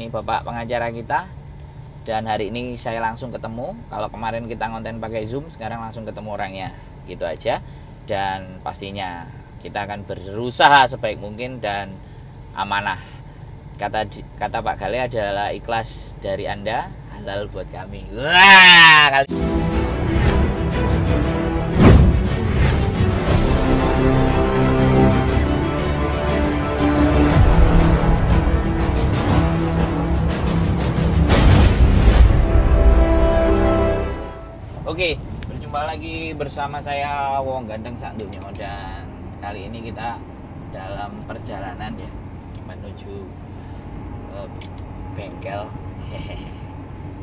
ini bapak pengacara kita. Dan hari ini saya langsung ketemu. Kalau kemarin kita ngonten pakai Zoom, sekarang langsung ketemu orangnya. Gitu aja. Dan pastinya kita akan berusaha sebaik mungkin dan amanah. Kata Pak Gale adalah ikhlas dari Anda, halal buat kami. Wah, Oke, berjumpa lagi bersama saya Wong Ganteng Santunya, dan kali ini kita dalam perjalanan ya menuju bengkel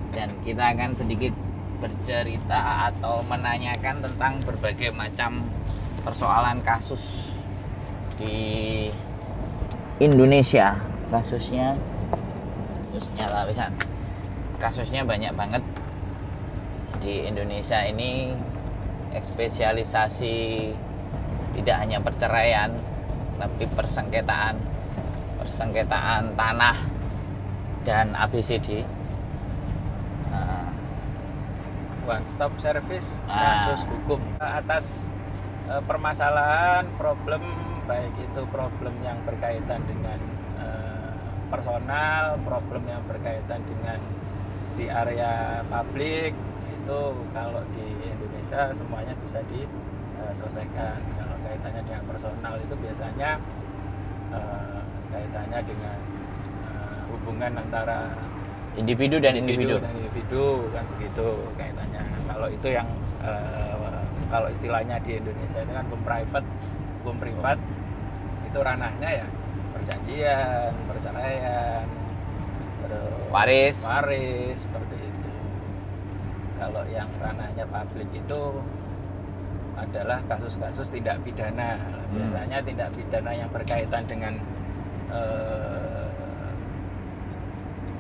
dan kita akan sedikit bercerita atau menanyakan tentang berbagai macam persoalan kasus di Indonesia. Kasusnya banyak banget. Di Indonesia ini spesialisasi tidak hanya perceraian, tapi persengketaan tanah dan ABCD. One stop service kasus hukum atas permasalahan problem, baik itu problem yang berkaitan dengan personal, problem yang berkaitan dengan di area publik. Itu kalau di Indonesia semuanya bisa diselesaikan. Kalau kaitannya dengan personal itu biasanya kaitannya dengan hubungan antara individu dan individu kan begitu kaitannya. Kalau itu yang kalau istilahnya di Indonesia itu kan hukum privat itu ranahnya ya perjanjian, perceraian, terus waris seperti itu. Kalau yang ranahnya publik itu adalah kasus-kasus tindak pidana. Biasanya tindak pidana yang berkaitan dengan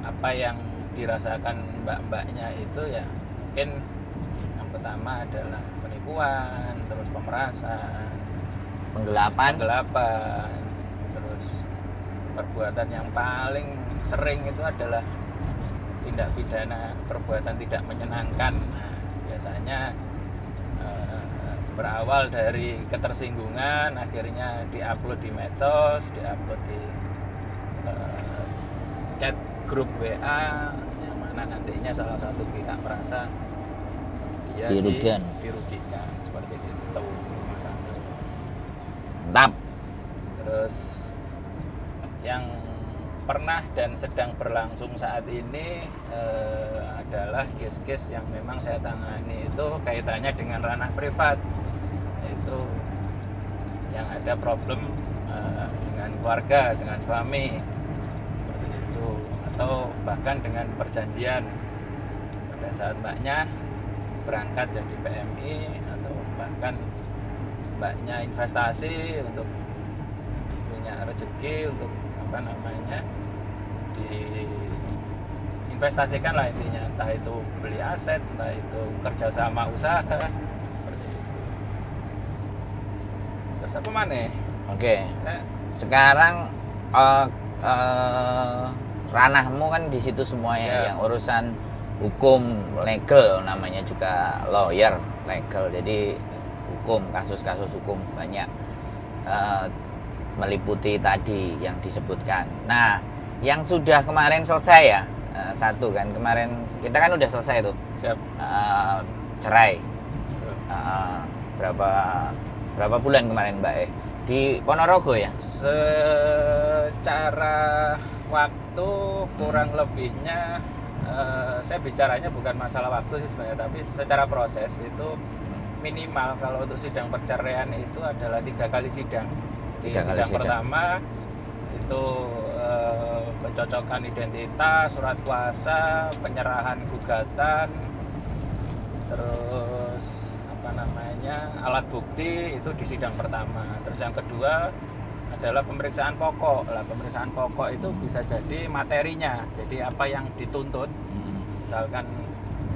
apa yang dirasakan mbak-mbaknya itu ya mungkin yang pertama adalah penipuan, terus pemerasan, penggelapan, terus perbuatan yang paling sering itu adalah tindak pidana perbuatan tidak menyenangkan. Biasanya berawal dari ketersinggungan, akhirnya diupload di medsos, diupload di chat grup WA, yang mana nantinya salah satu pihak merasa dia dirugikan seperti itu. Mantap. Terus yang pernah dan sedang berlangsung saat ini adalah case-case yang memang saya tangani itu kaitannya dengan ranah privat, yaitu yang ada problem dengan keluarga, dengan suami seperti itu, atau bahkan dengan perjanjian pada saat mbaknya berangkat jadi PMI, atau bahkan mbaknya investasi untuk punya rezeki, untuk diinvestasikan lah intinya, entah itu beli aset, entah itu kerjasama usaha seperti itu. Terus apa mana? Oke. Sekarang ranahmu kan di situ semuanya, yang urusan hukum, legal, namanya juga lawyer legal. Jadi hukum, kasus-kasus hukum banyak. Meliputi tadi yang disebutkan. Nah, yang sudah kemarin selesai ya, satu kan kemarin kita kan udah selesai tuh. Siap. Cerai. Berapa bulan kemarin Mbak di Ponorogo ya? Secara waktu kurang lebihnya saya bicaranya bukan masalah waktu sih sebenarnya, tapi secara proses itu minimal kalau untuk sidang perceraian itu adalah 3 kali sidang. Di sidang pertama itu pencocokan identitas, surat kuasa, penyerahan gugatan, terus alat bukti itu di sidang pertama. Terus yang kedua adalah pemeriksaan pokok. Pemeriksaan pokok itu bisa jadi materinya, jadi apa yang dituntut. Misalkan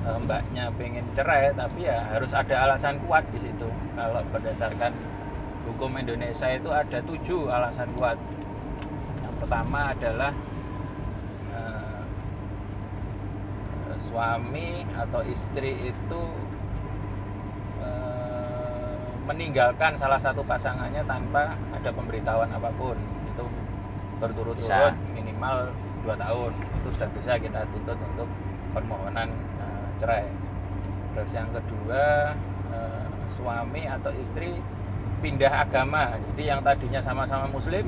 mbaknya pengen cerai, tapi ya harus ada alasan kuat di situ. Kalau berdasarkan hukum Indonesia itu ada 7 alasan kuat. Yang pertama adalah suami atau istri itu meninggalkan salah satu pasangannya tanpa ada pemberitahuan apapun, itu berturut-turut minimal 2 tahun, itu sudah bisa kita tuntut untuk permohonan cerai. Terus yang kedua, suami atau istri pindah agama, jadi yang tadinya sama-sama muslim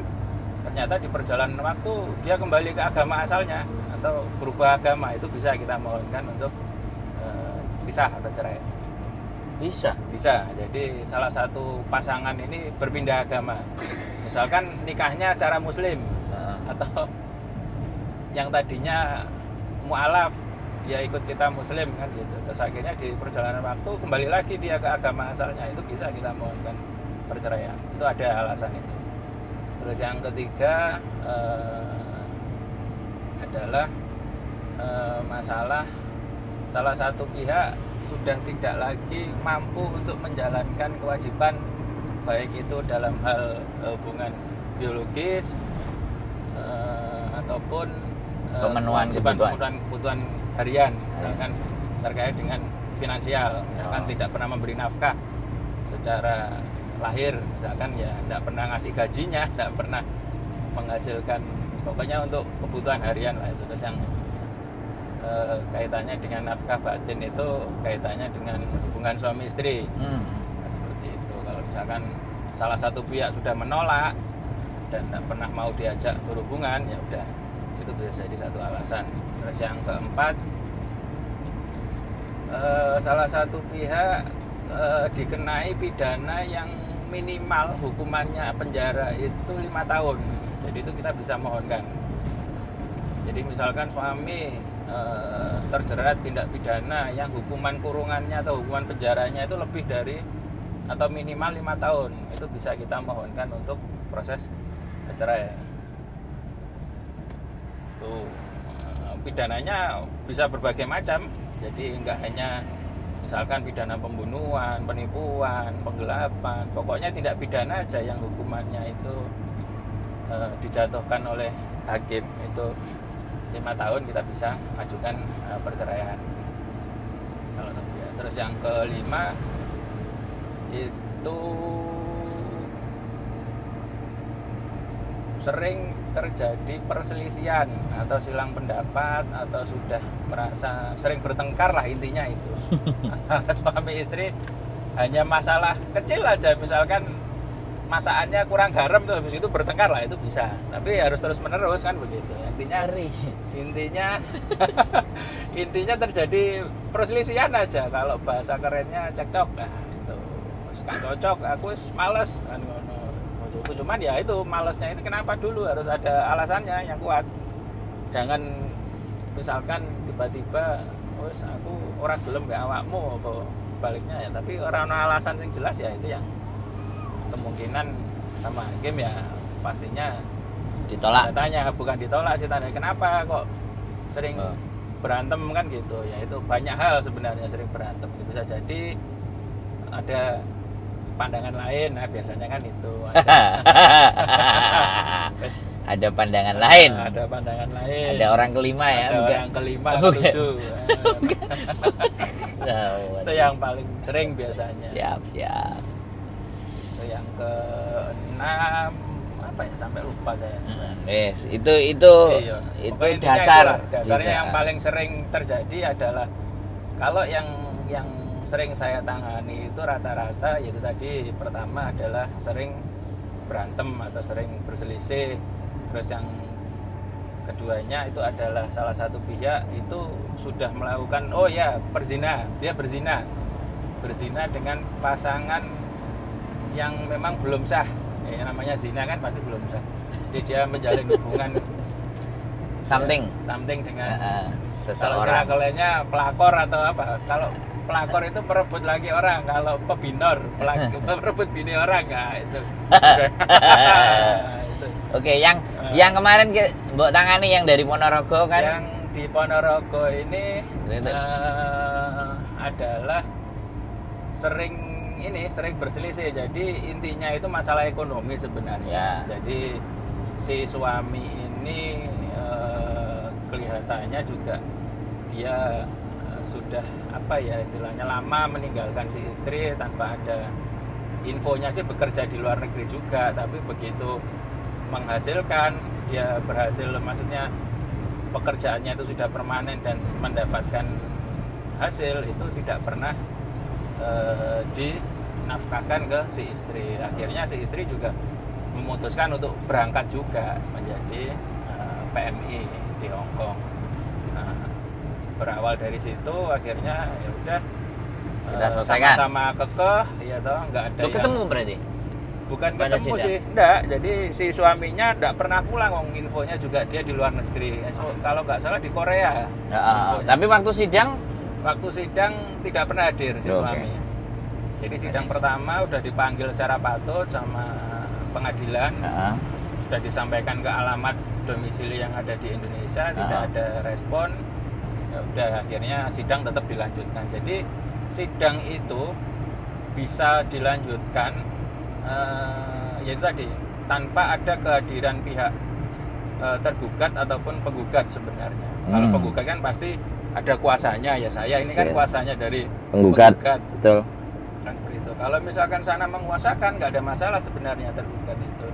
ternyata di perjalanan waktu dia kembali ke agama asalnya atau berubah agama, itu bisa kita mohonkan untuk pisah atau cerai. Bisa. Jadi salah satu pasangan ini berpindah agama, misalkan nikahnya secara muslim, atau yang tadinya mu'alaf dia ikut kita muslim kan gitu, terus akhirnya di perjalanan waktu kembali lagi dia ke agama asalnya, itu bisa kita mohonkan perceraian, itu ada alasan itu. Terus yang ketiga adalah masalah salah satu pihak sudah tidak lagi mampu untuk menjalankan kewajiban, baik itu dalam hal hubungan biologis ataupun pemenuhan kebutuhan harian, misalkan terkait dengan finansial, misalkan tidak pernah memberi nafkah secara lahir, misalkan ya tidak pernah ngasih gajinya, tidak pernah menghasilkan, pokoknya untuk kebutuhan harian lah itu. Terus yang kaitannya dengan nafkah batin itu kaitannya dengan hubungan suami istri. Seperti itu. Kalau misalkan salah satu pihak sudah menolak dan tidak pernah mau diajak berhubungan, ya udah, itu bisa jadi satu alasan. Terus yang keempat, salah satu pihak dikenai pidana yang minimal hukumannya penjara itu 5 tahun. Jadi itu kita bisa mohonkan. Jadi misalkan suami terjerat tindak pidana yang hukuman kurungannya atau hukuman penjaranya itu lebih dari atau minimal 5 tahun, itu bisa kita mohonkan untuk proses cerai. Tuh, pidananya bisa berbagai macam, jadi nggak hanya misalkan pidana pembunuhan, penipuan, penggelapan, pokoknya tindak pidana aja yang hukumannya itu dijatuhkan oleh hakim itu 5 tahun, kita bisa ajukan perceraian. Terus yang kelima itu sering terjadi perselisihan atau silang pendapat atau sudah merasa sering bertengkar lah, intinya itu. Suami istri hanya masalah kecil aja, misalkan masakannya kurang garam tuh, habis itu bertengkar lah, itu bisa. Tapi harus terus menerus kan begitu. Intinya terjadi perselisihan aja. Kalau bahasa kerennya cekcok, nah itu gak cocok, aku males kan ngono. Cuman ya itu malesnya itu kenapa dulu harus ada alasannya yang kuat. Jangan misalkan tiba-tiba wes aku ora gelem mbek awakmu apa baliknya ya, tapi orang alasan yang jelas ya, itu yang kemungkinan sama hakim ya pastinya ditolak. Tanya bukan ditolak sih, tanya kenapa kok sering berantem kan gitu ya. Itu banyak hal sebenarnya sering berantem, bisa jadi ada pandangan lain. Nah biasanya kan itu ada pandangan lain, ada orang kelima ya, ada orang kelima, ketujuh. Itu yang paling sering biasanya. Siap. Yang ke-6 apa ya, sampai lupa saya. Yes, itu dasarnya yang paling sering terjadi adalah kalau yang sering saya tangani itu rata-rata yaitu tadi, pertama adalah sering berantem atau sering berselisih. Terus yang keduanya itu adalah salah satu pihak itu sudah melakukan dia berzina dengan pasangan yang memang belum sah. Ya, namanya zina kan pasti belum sah. Jadi dia menjalin hubungan something dengan seseorang. Kalau istilahnya pelakor atau apa. Kalau pelakor itu merebut lagi orang, kalau pebinor merebut bini orang, nah itu. Itu. Oke, yang kemarin mbok tangani yang dari Ponorogo kan? Yang di Ponorogo ini adalah sering berselisih. Jadi intinya itu masalah ekonomi sebenarnya. Jadi si suami ini kelihatannya juga dia sudah apa ya istilahnya lama meninggalkan si istri tanpa ada infonya sih bekerja di luar negeri juga, tapi begitu menghasilkan dia berhasil, maksudnya pekerjaannya itu sudah permanen dan mendapatkan hasil, itu tidak pernah dinafkahkan ke si istri. Akhirnya si istri juga memutuskan untuk berangkat juga menjadi PMI di Hong Kong. Nah, berawal dari situ akhirnya ya udah sudah selesaikan sama kekeh, ya toh nggak ada. Lu ketemu berarti? Bukan pada ketemu sidang? sih, enggak. Jadi si suaminya enggak pernah pulang, infonya juga dia di luar negeri. Kalau nggak salah di Korea. Tapi waktu sidang tidak pernah hadir si Oke. suaminya. Jadi sidang pertama udah dipanggil secara patut sama pengadilan, sudah disampaikan ke alamat domisili yang ada di Indonesia, tidak ada respon. Ya udah akhirnya sidang tetap dilanjutkan. Jadi sidang itu bisa dilanjutkan yaitu tadi tanpa ada kehadiran pihak tergugat ataupun penggugat sebenarnya. Kalau penggugat kan pasti ada kuasanya, ya saya ini kan kuasanya dari penggugat. Betul. Kan begitu. Kalau misalkan sana menguasakan nggak ada masalah sebenarnya tergugat itu.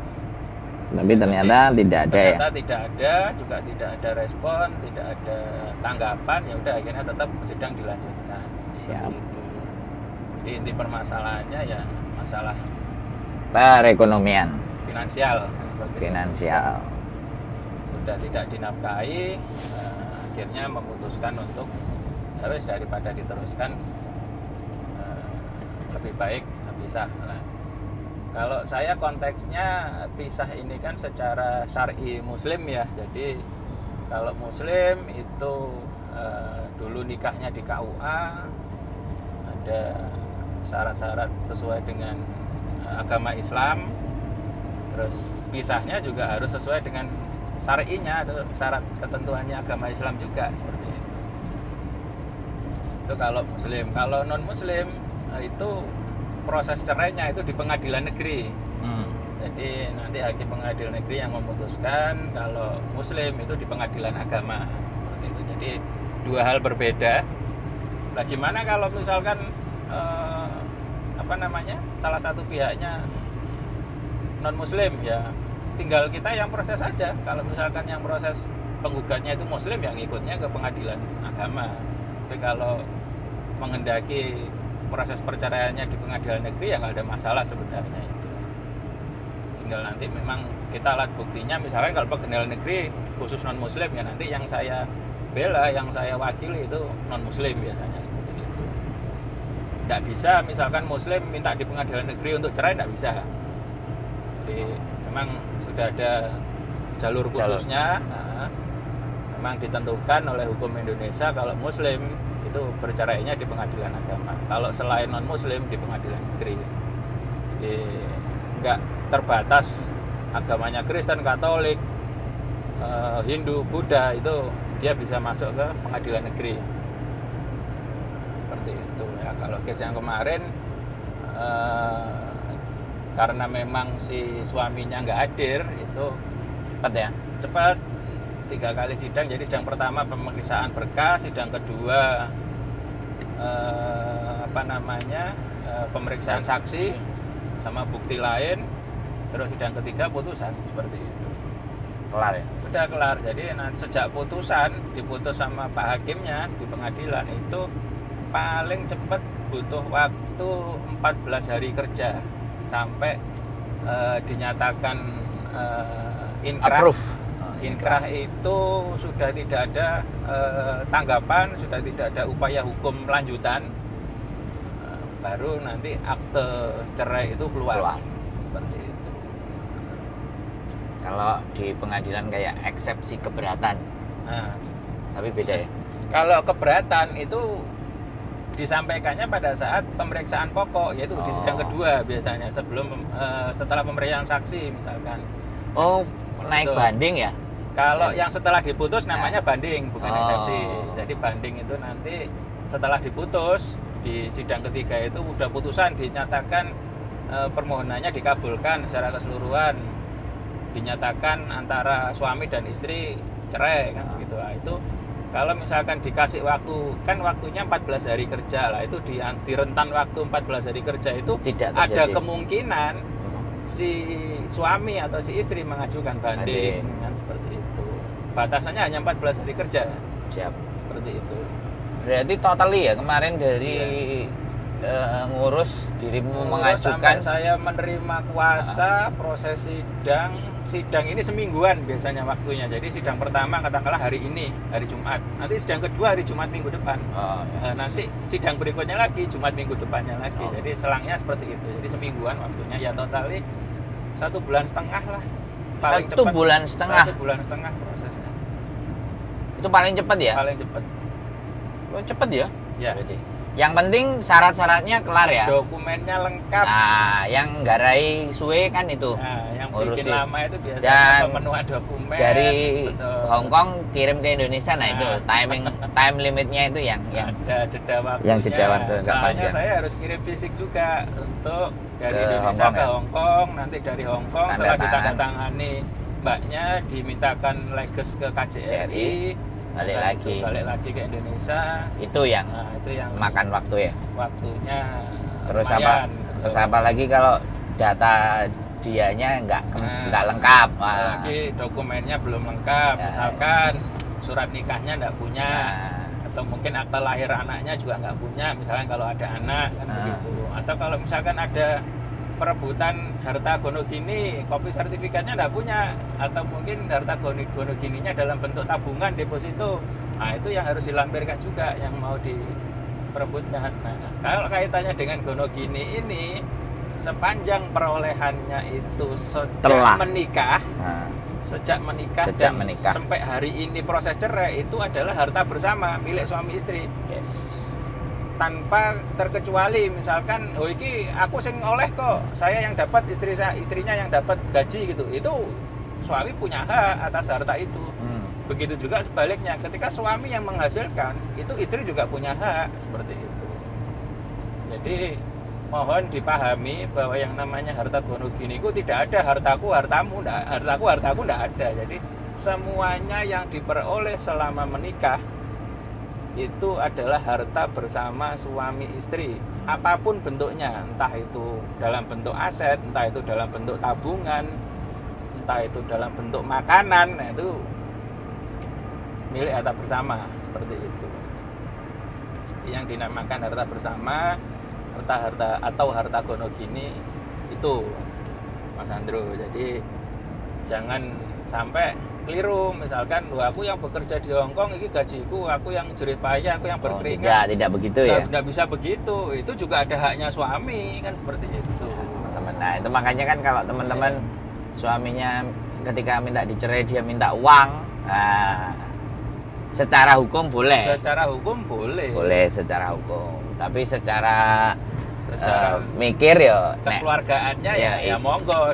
Tapi ternyata tidak ada ya. Ternyata tidak ada, juga tidak ada respon, tidak ada tanggapan, ya udah akhirnya tetap sidang dilanjutkan. Siap. Gitu. Jadi inti permasalahannya ya masalah Perekonomian, finansial. finansial. Sudah tidak dinafkahi, akhirnya memutuskan untuk harus daripada diteruskan lebih baik pisah. Nah, kalau saya konteksnya pisah ini kan secara syar'i muslim ya. Jadi kalau muslim itu dulu nikahnya di KUA, ada syarat-syarat sesuai dengan agama Islam, terus pisahnya juga harus sesuai dengan syar'inya atau syarat ketentuannya agama Islam juga, seperti itu. Itu kalau muslim. Kalau non muslim itu proses cerainya itu di pengadilan negeri. Jadi nanti hakim pengadilan negeri yang memutuskan. Kalau muslim itu di pengadilan agama, seperti itu. Jadi dua hal berbeda. Nah, gimana kalau misalkan salah satu pihaknya non muslim, ya tinggal kita yang proses aja. Kalau misalkan yang proses penggugatnya itu muslim, yang ngikutnya ke pengadilan agama. Tapi kalau menghendaki proses perceraiannya di pengadilan negeri, ya nggak ada masalah sebenarnya itu. Tinggal nanti memang kita alat buktinya, misalkan kalau pengadilan negeri khusus non muslim, ya nanti yang saya bela, yang saya wakili itu non muslim biasanya, seperti itu. Nggak bisa misalkan muslim minta di pengadilan negeri untuk cerai, nggak bisa. Jadi memang sudah ada jalur khususnya. Nah, memang ditentukan oleh hukum Indonesia kalau muslim itu bercerainya di pengadilan agama, kalau selain non muslim di pengadilan negeri. Jadi nggak terbatas agamanya Kristen, Katolik, Hindu, Buddha, itu dia bisa masuk ke pengadilan negeri, seperti itu ya. Kalau case yang kemarin karena memang si suaminya nggak hadir, itu cepat ya, cepat 3 kali sidang. Jadi sidang pertama pemeriksaan berkas, sidang kedua pemeriksaan saksi sama bukti lain, terus sidang ketiga putusan, seperti itu. Kelar ya? Sudah kelar. Jadi sejak putusan diputus sama Pak Hakimnya di pengadilan itu paling cepat butuh waktu 14 hari kerja sampai dinyatakan inkrah. Approve. Inkrah itu sudah tidak ada tanggapan, sudah tidak ada upaya hukum lanjutan, baru nanti akte cerai itu keluar. Seperti itu. Kalau di pengadilan kayak eksepsi keberatan, Nah, tapi beda ya? kalau keberatan itu disampaikannya pada saat pemeriksaan pokok, yaitu di sidang kedua biasanya, setelah pemeriksaan saksi misalkan. Oh, naik Betul. banding ya? Kalau yang setelah diputus namanya banding, bukan eksepsi. Oh. Jadi banding itu nanti setelah diputus, di sidang ketiga itu udah putusan, dinyatakan permohonannya dikabulkan secara keseluruhan, dinyatakan antara suami dan istri cerai kan begitu. Nah, itu Kalau misalkan dikasih waktu, kan waktunya 14 hari kerja lah, itu di rentan waktu 14 hari kerja itu Tidak ada terjadi. kemungkinan si suami atau si istri mengajukan banding, kan seperti itu. Batasannya hanya 14 hari kerja, Siap. seperti itu. Berarti totally ya kemarin dari ngurus dirimu mengajukan sampai saya menerima kuasa, proses sidang ini semingguan biasanya waktunya. Jadi sidang pertama katakanlah hari ini, hari Jumat. Nanti sidang kedua hari Jumat minggu depan. ya. Nanti sidang berikutnya lagi Jumat minggu depannya lagi. Oh. Jadi selangnya seperti itu. Jadi semingguan waktunya, ya totali 1,5 bulan lah. Paling 1 cepat, bulan setengah. 1,5 bulan prosesnya. Itu paling cepat ya? Paling cepat. Oh, cepet ya? Ya. Berarti. Yang penting syarat-syaratnya kelar ya. Dokumennya lengkap. Nah, yang garai suwe kan itu. Nah, yang Urusin. bikin lama itu biasanya Dan pemenuhan dokumen. Dari betul. Hong Kong kirim ke Indonesia, nah itu Nah. time limitnya itu yang Ada jeda waktunya. yang jeda waktu agak Soalnya panjang. saya harus kirim fisik juga untuk dari Ke Indonesia Hong Kong ke ya? Hong Kong. Nanti dari Hong Kong Tanda setelah tangan. ditandatangani mbaknya, dimintakan leges ke KJRI, balik lagi ke Indonesia. Itu yang Nah, itu yang makan waktu ya. waktunya Terus lumayan, terus betul. apa lagi kalau data dianya nggak Nah, lengkap. apalagi dokumennya belum lengkap, Ya. misalkan surat nikahnya nggak punya, Nah, atau mungkin akta lahir anaknya juga nggak punya, misalkan kalau ada anak kan begitu. Atau kalau misalkan ada perebutan harta gono gini, kopi sertifikatnya nggak punya, atau mungkin harta gono gininya dalam bentuk tabungan deposito, nah itu yang harus dilampirkan juga yang mau diperebutkan. Nah, kalau kaitannya dengan gono gini ini, sepanjang perolehannya itu Telah. sejak Sejak menikah dan menikah sampai hari ini proses cerai, itu adalah harta bersama milik suami istri, yes. tanpa terkecuali misalkan oh iki aku sing oleh kok, saya yang dapat, istrinya yang dapat gaji gitu, itu suami punya hak atas harta itu. Begitu juga sebaliknya, ketika suami yang menghasilkan, itu istri juga punya hak seperti itu. Jadi mohon dipahami bahwa yang namanya harta gono gini itu tidak ada hartaku hartamu, hartaku tidak ada. Jadi semuanya yang diperoleh selama menikah itu adalah harta bersama suami istri, apapun bentuknya, entah itu dalam bentuk aset, entah itu dalam bentuk tabungan, entah itu dalam bentuk makanan, nah itu milik harta bersama, seperti itu. Yang dinamakan harta bersama, harta atau harta gono gini itu, Mas Andro. Jadi jangan sampai keliru, misalkan aku yang bekerja di Hong Kong, ini gajiku, aku yang jerih payah, aku yang berkeringat. Tidak begitu ya. Tidak bisa begitu, itu juga ada haknya suami, kan seperti itu. Teman-teman. Nah, itu makanya kan kalau teman-teman suaminya ketika minta dicerai dia minta uang, nah, secara hukum boleh. Secara hukum boleh. Boleh secara hukum, tapi secara mikir ya kekeluargaannya ya monggo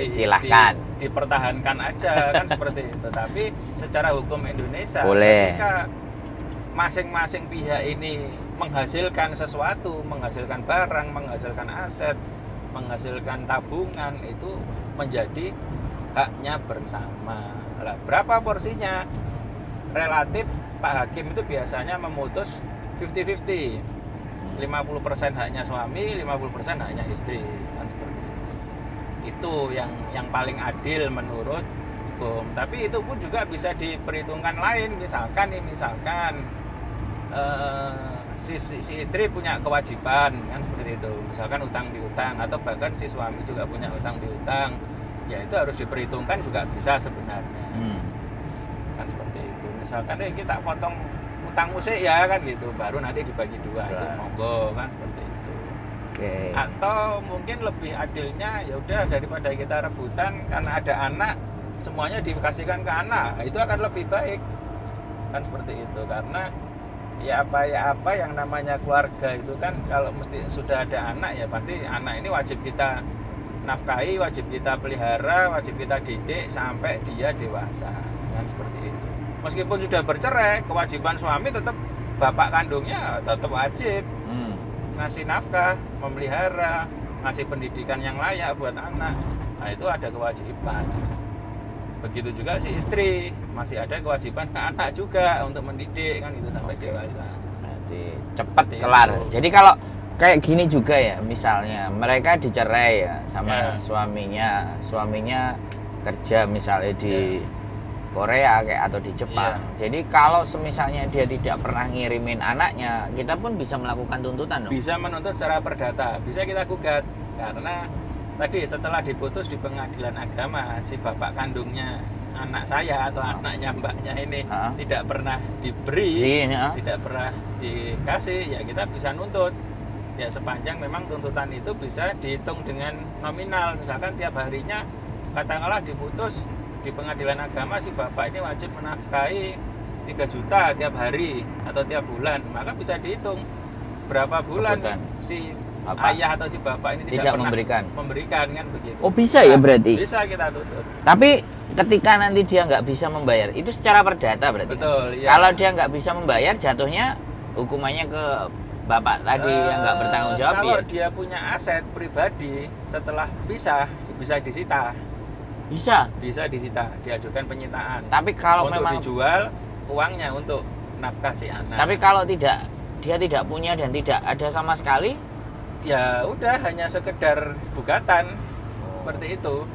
silahkan dipertahankan aja kan seperti itu. Tapi secara hukum Indonesia boleh. Ketika masing-masing pihak ini menghasilkan sesuatu, menghasilkan barang, menghasilkan aset, menghasilkan tabungan, itu menjadi haknya bersama. Lah, berapa porsinya? Relatif Pak Hakim itu biasanya memutus 50-50. 50% haknya suami, 50% haknya istri, kan seperti itu. Itu yang paling adil menurut hukum. Tapi itu pun juga bisa diperhitungkan lain. Misalkan si istri punya kewajiban, kan seperti itu. Misalkan utang piutang, atau bahkan si suami juga punya utang piutang, ya itu harus diperhitungkan juga bisa sebenarnya. Kan seperti itu. Misalkan kita potong utang musik ya kan gitu, baru nanti dibagi dua, itu monggo kan seperti itu. Atau mungkin lebih adilnya ya udah, daripada kita rebutan karena ada anak, semuanya dikasihkan ke anak, itu akan lebih baik, kan seperti itu. Karena ya apa yang namanya keluarga itu kan, kalau mesti sudah ada anak ya pasti anak ini wajib kita nafkahi, wajib kita pelihara, wajib kita didik sampai dia dewasa, kan seperti itu. Meskipun sudah bercerai, kewajiban suami tetap, bapak kandungnya tetap wajib ngasih nafkah, memelihara, ngasih pendidikan yang layak buat anak. Nah itu ada kewajiban. Begitu juga si istri, masih ada kewajiban ke anak juga untuk mendidik kan itu sampai dewasa. Berarti cepat Seperti kelar. itu. Jadi kalau kayak gini juga ya, misalnya mereka dicerai ya sama Ya. suaminya kerja misalnya di Korea kayak atau di Jepang. Jadi kalau semisalnya dia tidak pernah ngirimin anaknya, kita pun bisa melakukan tuntutan dong. Bisa menuntut secara perdata, bisa kita gugat karena tadi setelah diputus di pengadilan agama si bapak kandungnya anak saya atau anaknya mbaknya ini tidak pernah diberi, tidak pernah dikasih, ya kita bisa nuntut. Ya sepanjang memang tuntutan itu bisa dihitung dengan nominal, misalkan tiap harinya katakanlah diputus di pengadilan agama si bapak ini wajib menafkahi 3 juta tiap hari atau tiap bulan, maka bisa dihitung berapa bulan si ayah atau si bapak ini tidak pernah memberikan kan begitu. Oh bisa ya berarti? Bisa kita tuntut. Tapi ketika nanti dia nggak bisa membayar, itu secara perdata berarti? Betul. Iya. Kalau dia nggak bisa membayar, jatuhnya hukumannya ke bapak tadi yang nggak bertanggung jawab. Kalau dia punya aset pribadi, setelah bisa disita. Bisa disita, diajukan penyitaan. Tapi kalau untuk memang dijual uangnya untuk nafkah si anak. Tapi kalau dia tidak punya dan tidak ada sama sekali, ya udah hanya sekedar gugatan seperti itu.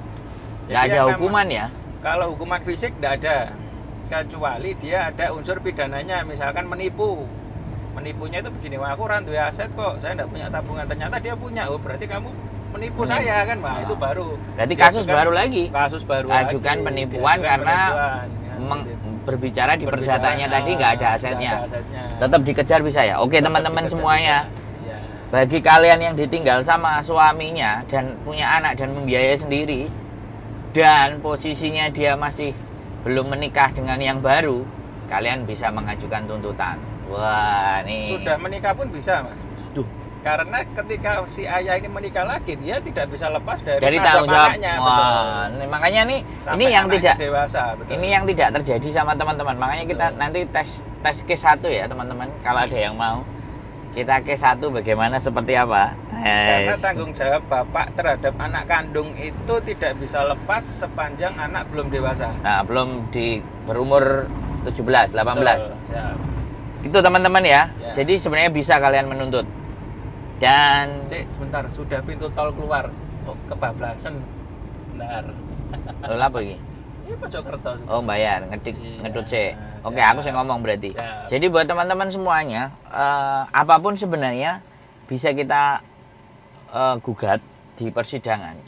Nggak ada hukuman ya? Kalau hukuman fisik nggak ada, kecuali dia ada unsur pidananya, misalkan menipu. Menipunya itu begini, wah aku randu aset kok, saya nggak punya tabungan, ternyata dia punya, oh berarti kamu menipu saya kan, wah itu baru. Berarti kasus baru lagi. Kasus baru ajukan lagi. Penipuan karena berbicara di perdatanya tadi nggak ada asetnya. Tetap dikejar bisa ya? Oke teman-teman semuanya. Bagi kalian yang ditinggal sama suaminya dan punya anak dan membiayai sendiri dan posisinya dia masih belum menikah dengan yang baru, kalian bisa mengajukan tuntutan. Wah, nih. Sudah menikah pun bisa, Mas. Tuh. Karena ketika si ayah ini menikah lagi, dia tidak bisa lepas dari tanggung jawab anaknya. Wah, makanya nih ini yang tidak dewasa, betul. Ini yang tidak terjadi sama teman-teman. Makanya kita nanti tes case 1 ya, teman-teman. Kalau ada yang mau kita case 1 bagaimana seperti apa? Karena tanggung jawab bapak terhadap anak kandung itu tidak bisa lepas sepanjang anak belum dewasa. Nah, belum berumur 17, 18. Betul, siap. Itu teman-teman ya. Jadi sebenarnya bisa kalian menuntut. Dan sebentar, sudah pintu tol keluar. Oh, kebablasan. Benar. Lalu apa lagi? Ini Mojokerto. Oh, bayar, ngedut sih. Oke, aku saya ngomong berarti. Jadi buat teman-teman semuanya, apapun sebenarnya bisa kita gugat di persidangan.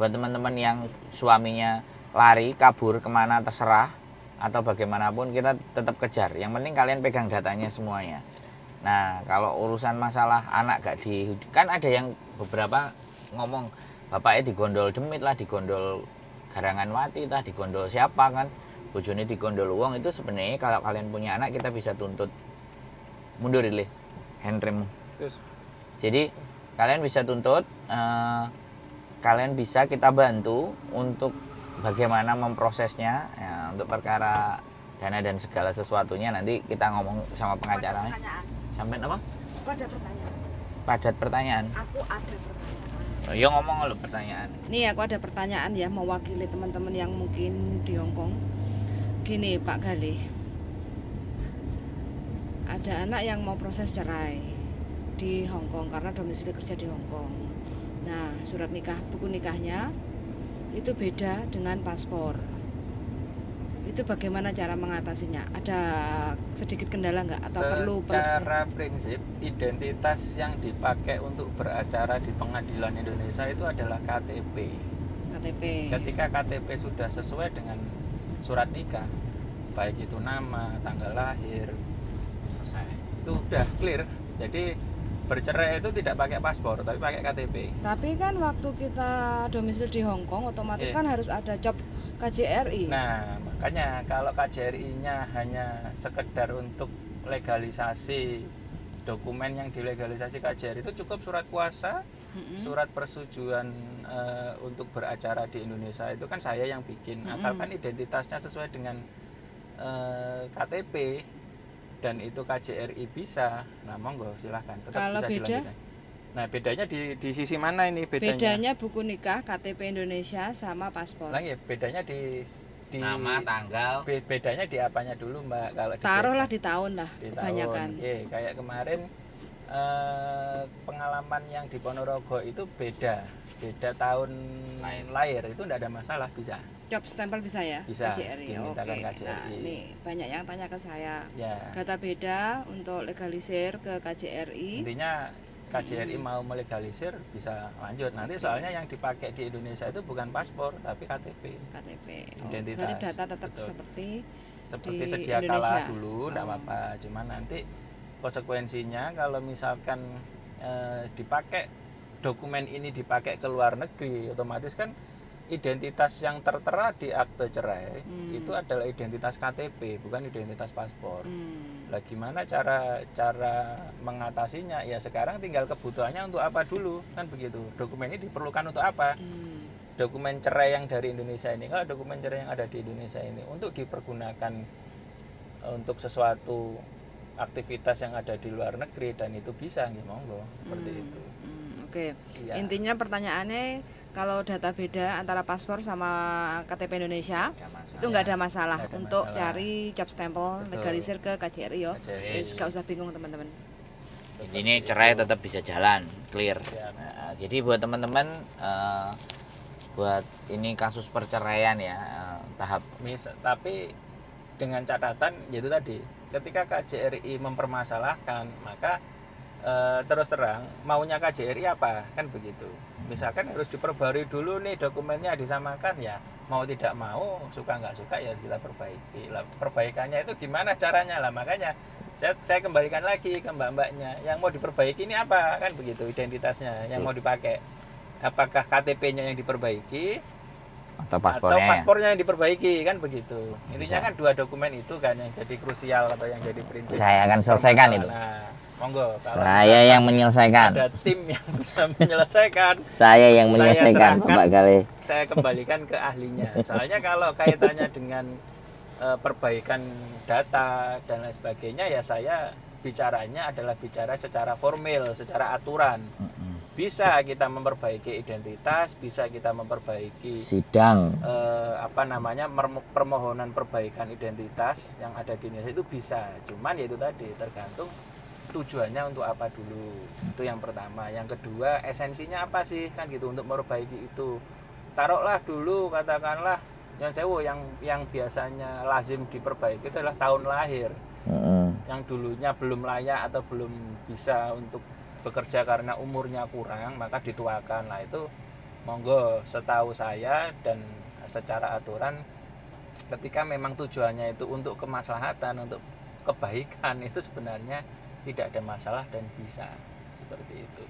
Buat teman-teman yang suaminya lari, kabur kemana terserah atau bagaimanapun kita tetap kejar. Yang penting kalian pegang datanya semuanya. Nah, kalau urusan masalah anak kan ada yang beberapa ngomong bapaknya digondol demit lah, digondol garangan wati lah, digondol siapa kan, bojone digondol uang. Itu sebenarnya kalau kalian punya anak kita bisa tuntut. Mundur ini handrem. Jadi kalian bisa tuntut, kalian bisa kita bantu untuk bagaimana memprosesnya ya, untuk perkara dana dan segala sesuatunya nanti kita ngomong sama pengacaranya. Sampai apa? Aku ada pertanyaan. Padat pertanyaan. Aku ada pertanyaan. Oh, ya ngomong lo pertanyaan. Nih aku ada pertanyaan ya, mewakili teman-teman yang mungkin di Hongkong. Gini Pak Galih, ada anak yang mau proses cerai di Hongkong karena domisili kerja di Hongkong. Nah, surat nikah, buku nikahnya itu beda dengan paspor. Itu bagaimana cara mengatasinya? Ada sedikit kendala nggak atau secara prinsip identitas yang dipakai untuk beracara di pengadilan Indonesia itu adalah KTP. Ketika KTP sudah sesuai dengan surat nikah, baik itu nama, tanggal lahir, selesai. Itu udah clear. Jadi bercerai itu tidak pakai paspor tapi pakai KTP. Tapi kan waktu kita domisili di Hongkong otomatis kan harus ada job KJRI. Nah, makanya kalau KJRI-nya hanya sekedar untuk legalisasi dokumen yang dilegalisasi KJRI itu cukup surat kuasa, surat persetujuan untuk beracara di Indonesia itu kan saya yang bikin, asalkan identitasnya sesuai dengan KTP dan itu KJRI bisa, nah monggo silahkan tetap kalau bisa beda dilanjutkan. Nah bedanya di sisi mana ini bedanya? Bedanya buku nikah KTP Indonesia sama paspor. Lah ya bedanya di di nama, tanggal. bedanya di apanya dulu Mbak? Kalau Taruhlah di tahun lah di kebanyakan. tahun. Oke, kayak kemarin pengalaman yang di Ponorogo itu beda tahun lahir itu enggak ada masalah, bisa. Job stempel bisa ya? Bisa, KJRI. Oke. dimintakan KJRI. Nah, ini banyak yang tanya ke saya. Ya. Data beda untuk legalisir ke KJRI. Intinya KJRI mau melegalisir bisa lanjut. Nanti soalnya yang dipakai di Indonesia itu bukan paspor tapi KTP. KTP. Identitas. Berarti data tetap Betul. seperti Seperti di sedia Indonesia. kala dulu, enggak apa-apa. Cuman nanti konsekuensinya kalau misalkan dipakai dokumen ini dipakai ke luar negeri, otomatis kan identitas yang tertera di akte cerai itu adalah identitas KTP, bukan identitas paspor. Lah gimana cara mengatasinya? Ya sekarang tinggal kebutuhannya untuk apa dulu, kan begitu. Dokumen ini diperlukan untuk apa? Dokumen cerai yang dari Indonesia ini, kalau dokumen cerai yang ada di Indonesia ini untuk dipergunakan untuk sesuatu aktivitas yang ada di luar negeri dan itu bisa, nggih monggo, seperti itu. Oke. Ya. Intinya pertanyaannya kalau data beda antara paspor sama KTP Indonesia itu nggak ada masalah Nggak ada untuk masalah. cari job stempel Betul. legalisir ke KJRI yo. KJRI. Nggak usah bingung teman-teman. Ini cerai tetap bisa jalan, clear. Ya. Nah, jadi buat teman-teman buat ini kasus perceraian ya, tahap Tapi dengan catatan yaitu tadi, ketika KJRI mempermasalahkan, maka terus terang maunya KJRI apa, kan begitu. Misalkan harus diperbarui dulu nih dokumennya, disamakan, ya mau tidak mau, suka nggak suka ya kita perbaiki lah. Perbaikannya itu gimana caranya lah, makanya saya kembalikan lagi ke mbak-mbaknya yang mau diperbaiki ini apa, kan begitu, identitasnya yang mau dipakai, apakah KTP-nya yang diperbaiki atau atau paspornya. paspornya yang diperbaiki, kan begitu. Intinya Bisa. kan dua dokumen itu kan yang jadi krusial atau yang jadi prinsip. Saya akan selesaikan itu. Nah, monggo. Kalau Saya misalkan yang menyelesaikan. ada tim yang bisa menyelesaikan, Saya yang Saya menyelesaikan, serahkan. Bapak Kali. saya kembalikan ke ahlinya. Soalnya kalau kaitannya dengan perbaikan data dan lain sebagainya, ya saya bicaranya adalah bicara secara formal, secara aturan. Bisa kita memperbaiki identitas, bisa kita memperbaiki Sidang. permohonan perbaikan identitas yang ada di Indonesia itu bisa. Cuman ya itu tadi tergantung tujuannya untuk apa dulu. Itu yang pertama. Yang kedua, esensinya apa sih, kan gitu, untuk memperbaiki itu. Taruhlah dulu, katakanlah yang sewu yang biasanya lazim diperbaiki itu adalah tahun lahir. Yang dulunya belum layak atau belum bisa untuk bekerja karena umurnya kurang, maka dituakan. Lah itu monggo, setahu saya dan secara aturan ketika memang tujuannya itu untuk kemaslahatan, untuk kebaikan, itu sebenarnya tidak ada masalah dan bisa seperti itu.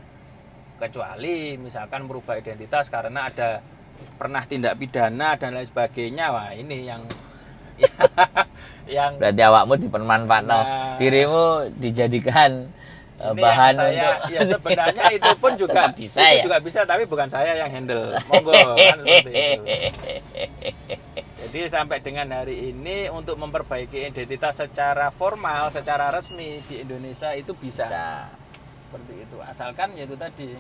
Kecuali misalkan merubah identitas karena ada pernah tindak pidana dan lain sebagainya, wah ini yang Berarti awakmu dipermanfaatkan, Nah. dirimu dijadikan ini bahan yang saya, untuk ya sebenarnya itu pun juga Tetap bisa, itu ya? juga bisa, tapi bukan saya yang handle. Monggo, kan seperti itu. Jadi sampai dengan hari ini untuk memperbaiki identitas secara formal, secara resmi di Indonesia itu bisa. Seperti itu. Asalkan yaitu tadi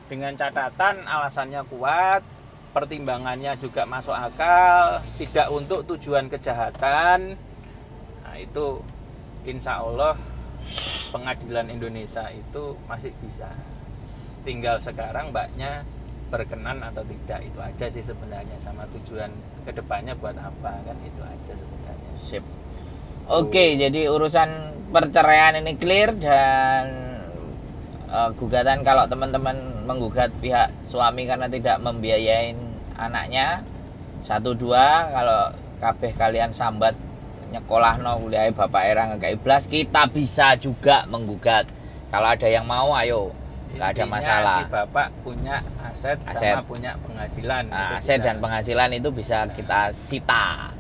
dengan catatan alasannya kuat, pertimbangannya juga masuk akal, tidak untuk tujuan kejahatan. Nah, itu insya Allah pengadilan Indonesia itu masih bisa. Tinggal sekarang mbaknya berkenan atau tidak, itu aja sih sebenarnya, sama tujuan kedepannya buat apa, kan itu aja sebenarnya. Sip. Oke, jadi urusan perceraian ini clear dan gugatan, kalau teman-teman menggugat pihak suami karena tidak membiayain anaknya 1-2, kalau kabeh kalian sambat nyekolahno kuliah bapak era ngekei blas, kita bisa juga menggugat. Kalau ada yang mau, ayo, nggak ada Intinya masalah. si bapak punya aset sama punya penghasilan. Nah, Itu aset bisa. dan penghasilan itu bisa kita sita.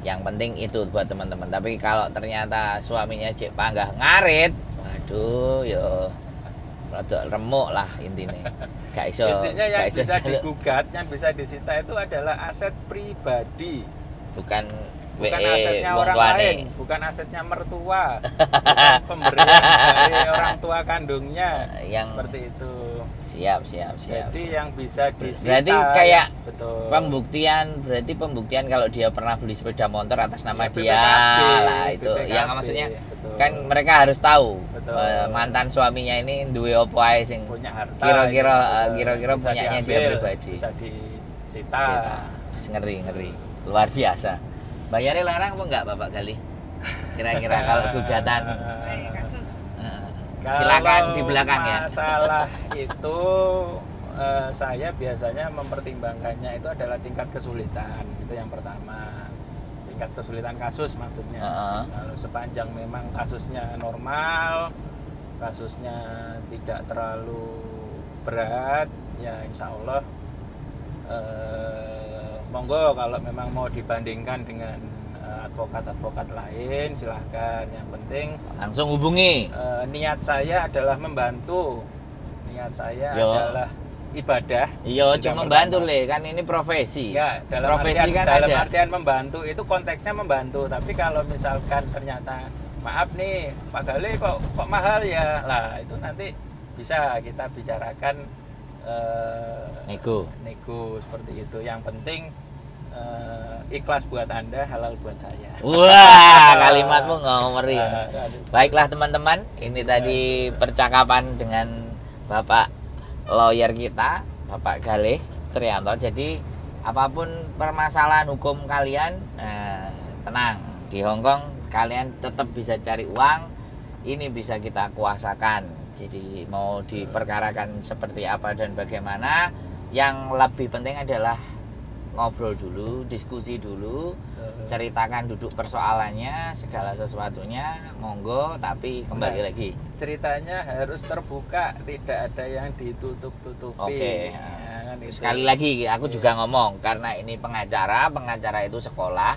Yang penting itu buat teman-teman. Tapi kalau ternyata suaminya cek panggah ngarit, waduh, yo rada remuk lah intinya. Gak iso. Intinya yang gak iso bisa jaluk. digugat, yang bisa disita itu adalah aset pribadi, bukan bukan WE asetnya wong orang tuane. lain, bukan asetnya mertua, bukan pemberian dari orang tua kandungnya. Yang Seperti itu. Siap. Jadi yang bisa disita. Berarti kayak betul. Pembuktian kalau dia pernah beli sepeda motor atas nama Ya, dia BPKB, lah itu. BPKB, Yang maksudnya betul. kan mereka harus tahu Betul. mantan suaminya ini duwe opo ae sing punya harta. kira-kira Bisa punyanya dia diambil, pribadi. Bisa disita. Ngeri. Luar biasa. Bayarnya larang apa enggak Bapak Galih? Kira-kira kalau gugatan. Sesuai kasus. Silakan Kalau di belakang ya. Masalah itu saya biasanya mempertimbangkannya itu adalah tingkat kesulitan, itu yang pertama. Tingkat kesulitan kasus maksudnya. Kalau sepanjang memang kasusnya normal, kasusnya tidak terlalu berat, ya insya Allah monggo kalau memang mau dibandingkan dengan advokat-advokat lain silahkan. Yang penting Langsung hubungi. niat saya adalah membantu, niat saya Yo. adalah ibadah. Iya, Itu cuma yang membantu pertama. le, kan ini profesi. Ya, dalam Profesi artian, kan dalam ada. artian membantu itu konteksnya membantu. Tapi kalau misalkan ternyata maaf nih Pak Galih kok mahal ya, lah itu nanti bisa kita bicarakan Nego. seperti itu. Yang penting ikhlas buat Anda, halal buat saya. Wah, kalimatmu ngomeri. Aduh. Baiklah teman-teman, ini tadi percakapan dengan Bapak lawyer kita, Bapak Galih Trianto. Jadi apapun permasalahan hukum kalian, tenang. Di Hongkong kalian tetap bisa cari uang. Ini bisa kita kuasakan. Jadi mau diperkarakan seperti apa dan bagaimana, yang lebih penting adalah ngobrol dulu, diskusi dulu, ceritakan duduk persoalannya, segala sesuatunya, monggo, tapi kembali lagi. Ceritanya harus terbuka, tidak ada yang ditutup-tutupi. Oke. Ya, kan itu. Sekali lagi aku juga ngomong, karena ini pengacara itu sekolah.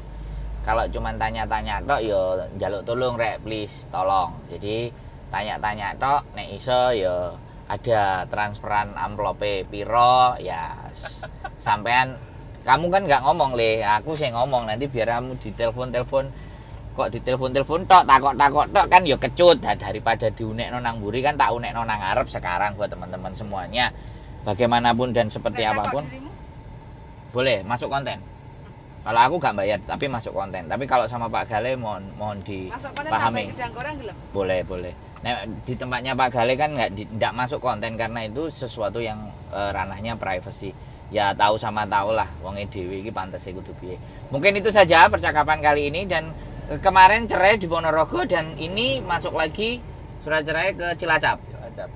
Kalau cuman tanya-tanya tok ya njaluk tolong rek please, tolong. Jadi tanya-tanya tok nek iso ya ada transferan amplope piro ya sampean. Kamu kan nggak ngomong le, aku sih ngomong, nanti biar kamu ditelepon kok ditelepon tok takok tok kan ya kecut. Daripada diunekno nang mburi kan tak unekno nang ngarep sekarang buat teman-teman semuanya. Bagaimanapun dan seperti apapun boleh masuk konten. Kalau aku nggak bayar tapi masuk konten. Tapi kalau sama Pak Galih mohon Masuk konten dipahami. tambah gedang goreng gelem. Boleh. Nah, di tempatnya Pak Galih kan nggak masuk konten karena itu sesuatu yang ranahnya privacy. Ya tahu sama tahu lah, wonge dhewe iki pantes kudu piye. Mungkin itu saja percakapan kali ini, dan kemarin cerai di Ponorogo dan ini masuk lagi surat cerai ke Cilacap.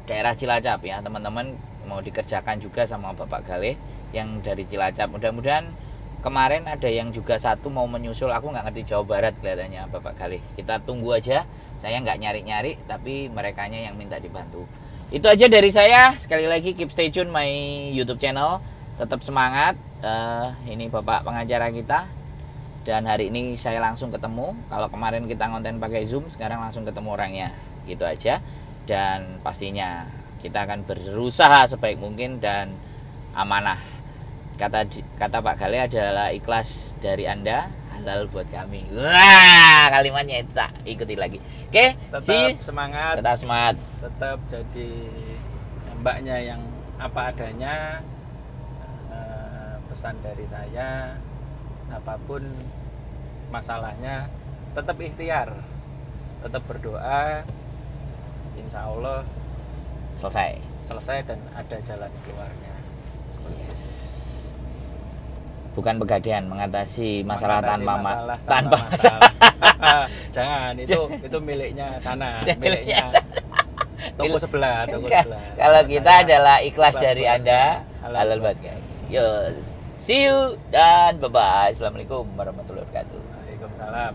Daerah Cilacap ya, teman-teman mau dikerjakan juga sama Bapak Galih yang dari Cilacap. Mudah-mudahan kemarin ada yang juga satu mau menyusul, aku nggak ngerti Jawa Barat kelihatannya Bapak Galih. Kita tunggu aja. Saya nggak nyari-nyari, tapi merekanya yang minta dibantu. Itu aja dari saya. Sekali lagi keep stay tune my YouTube channel. Tetap semangat. Ini Bapak pengacara kita. Dan hari ini saya langsung ketemu. Kalau kemarin kita ngonten pakai Zoom, sekarang langsung ketemu orangnya. Gitu aja. Dan pastinya kita akan berusaha sebaik mungkin dan amanah. Kata Pak Galih adalah ikhlas dari Anda, halal buat kami. Wah, kalimatnya itu tak ikuti lagi. Oke, tetap semangat. Tetap semangat. Tetap jadi mbaknya yang apa adanya. Pesan dari saya, apapun masalahnya tetap ikhtiar, tetap berdoa, insya Allah selesai dan ada jalan keluarnya. Yes. Bukan pegadaian mengatasi masalah tanpa masalah. Jangan, itu miliknya sana, miliknya toko sebelah. Kalau kita adalah ikhlas dari Anda, halal buat kami. Yo, see you dan bye bye. Assalamualaikum warahmatullahi wabarakatuh. Waalaikumsalam.